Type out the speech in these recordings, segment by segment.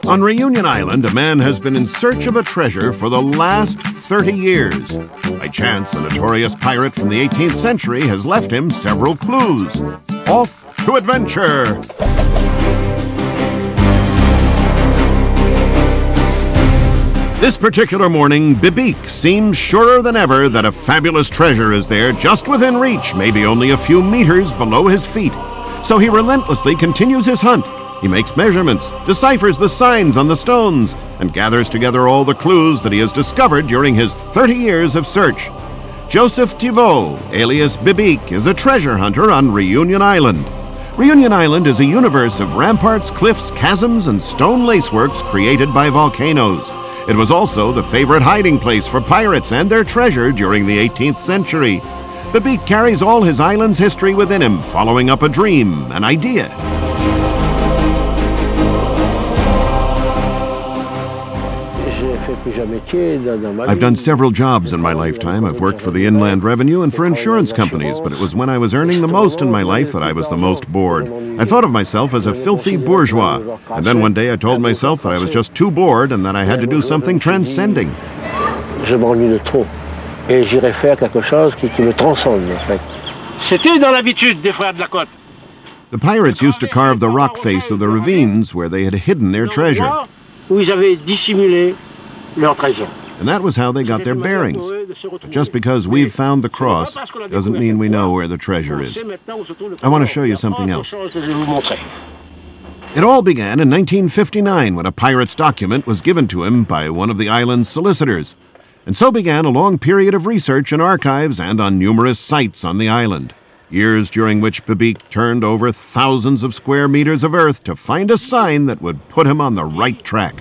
On Reunion Island, a man has been in search of a treasure for the last 30 years. By chance, a notorious pirate from the 18th century has left him several clues. Off to adventure! This particular morning, Bibique seems surer than ever that a fabulous treasure is there just within reach, maybe only a few meters below his feet. So he relentlessly continues his hunt. He makes measurements, deciphers the signs on the stones, and gathers together all the clues that he has discovered during his 30 years of search. Joseph Thibault, alias Bibique, is a treasure hunter on Reunion Island. Reunion Island is a universe of ramparts, cliffs, chasms, and stone laceworks created by volcanoes. It was also the favorite hiding place for pirates and their treasure during the 18th century. Bibique carries all his island's history within him, following up a dream, an idea. I've done several jobs in my lifetime. I've worked for the Inland Revenue and for insurance companies, but it was when I was earning the most in my life that I was the most bored. I thought of myself as a filthy bourgeois, and then one day I told myself that I was just too bored and that I had to do something transcending. Je m'ennuie de trop, et j'irai faire quelque chose qui me transcende, en fait. C'était dans l'habitude des frères de la côte. The pirates used to carve the rock face of the ravines where they had hidden their treasure. Où ils avaient dissimulé leur trésor. And that was how they got their bearings. But just because we've found the cross doesn't mean we know where the treasure is. I want to show you something else. It all began in 1959 when a pirate's document was given to him by one of the island's solicitors. And so began a long period of research in archives and on numerous sites on the island. Years during which Bibique turned over thousands of square meters of earth to find a sign that would put him on the right track.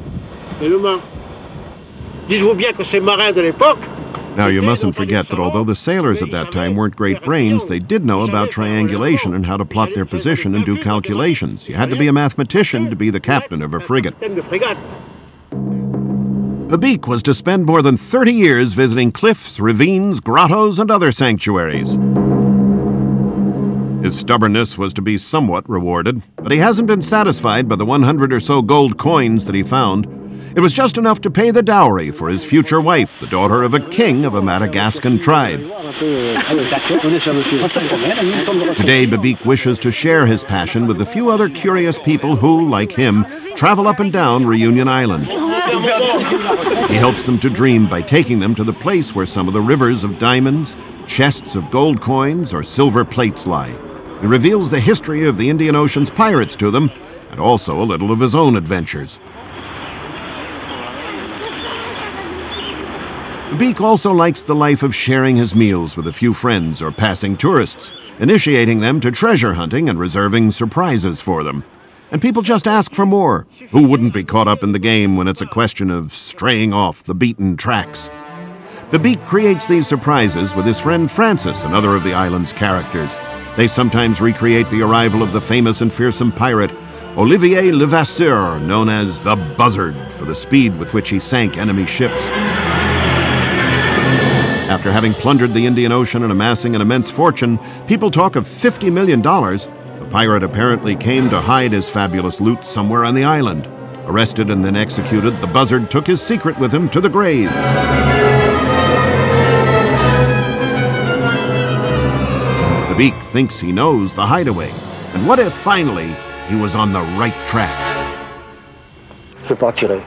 Now, you mustn't forget that although the sailors at that time weren't great brains, they did know about triangulation and how to plot their position and do calculations. You had to be a mathematician to be the captain of a frigate. Bibique was to spend more than 30 years visiting cliffs, ravines, grottos, and other sanctuaries. His stubbornness was to be somewhat rewarded, but he hasn't been satisfied by the 100 or so gold coins that he found. It was just enough to pay the dowry for his future wife, the daughter of a king of a Madagascan tribe. Today, Bibique wishes to share his passion with the few other curious people who, like him, travel up and down Reunion Island. He helps them to dream by taking them to the place where some of the rivers of diamonds, chests of gold coins, or silver plates lie. He reveals the history of the Indian Ocean's pirates to them, and also a little of his own adventures. Bibique also likes the life of sharing his meals with a few friends or passing tourists, initiating them to treasure hunting and reserving surprises for them. And people just ask for more. Who wouldn't be caught up in the game when it's a question of straying off the beaten tracks? Bibique creates these surprises with his friend Francis, another of the island's characters. They sometimes recreate the arrival of the famous and fearsome pirate Olivier Levasseur, known as the Buzzard, for the speed with which he sank enemy ships. After having plundered the Indian Ocean and amassing an immense fortune, people talk of $50 million. The pirate apparently came to hide his fabulous loot somewhere on the island. Arrested and then executed, the Buzzard took his secret with him to the grave. Bibique thinks he knows the hideaway. And what if, finally, he was on the right track? Je partirai.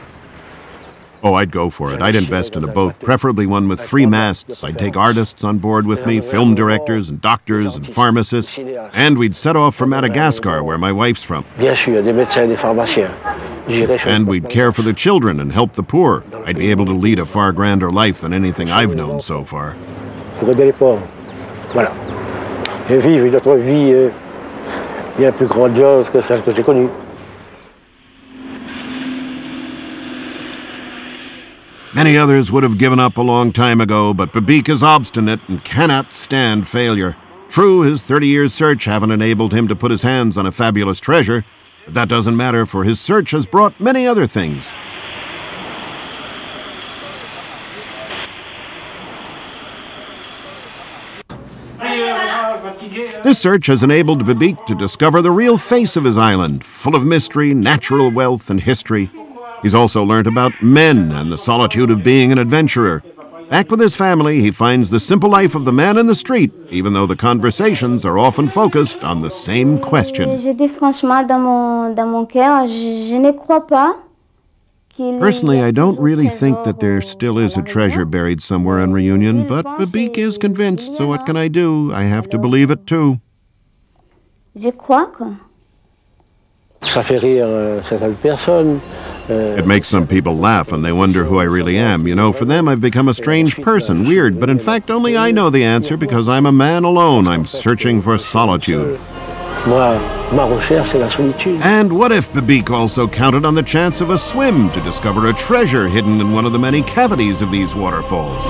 Oh, I'd go for it. I'd invest in a boat, preferably one with 3 masts. I'd take artists on board with me, film directors and doctors and pharmacists. And we'd set off for Madagascar, where my wife's from. And we'd care for the children and help the poor. I'd be able to lead a far grander life than anything I've known so far. Pour aider les pauvres. Voilà. Et vivre une autre vie bien plus grandiose que celle que j'ai connue. Many others would have given up a long time ago, but Bibique is obstinate and cannot stand failure. True, his 30 years' search haven't enabled him to put his hands on a fabulous treasure, but that doesn't matter, for his search has brought many other things. This search has enabled Bibique to discover the real face of his island, full of mystery, natural wealth, and history. He's also learnt about men and the solitude of being an adventurer. Back with his family, he finds the simple life of the man in the street, even though the conversations are often focused on the same question. J'ai dit franchement, dans mon cœur, je ne crois pas. Personally, I don't really think that there still is a treasure buried somewhere on Reunion, but Bibique is convinced, so what can I do? I have to believe it too. Je crois que. Ça fait rire certaines personnes. It makes some people laugh and they wonder who I really am. You know, for them I've become a strange person, weird, but in fact only I know the answer because I'm a man alone. I'm searching for solitude. Moi, ma recherche, c'est la solitude. And what if Bibique also counted on the chance of a swim to discover a treasure hidden in one of the many cavities of these waterfalls?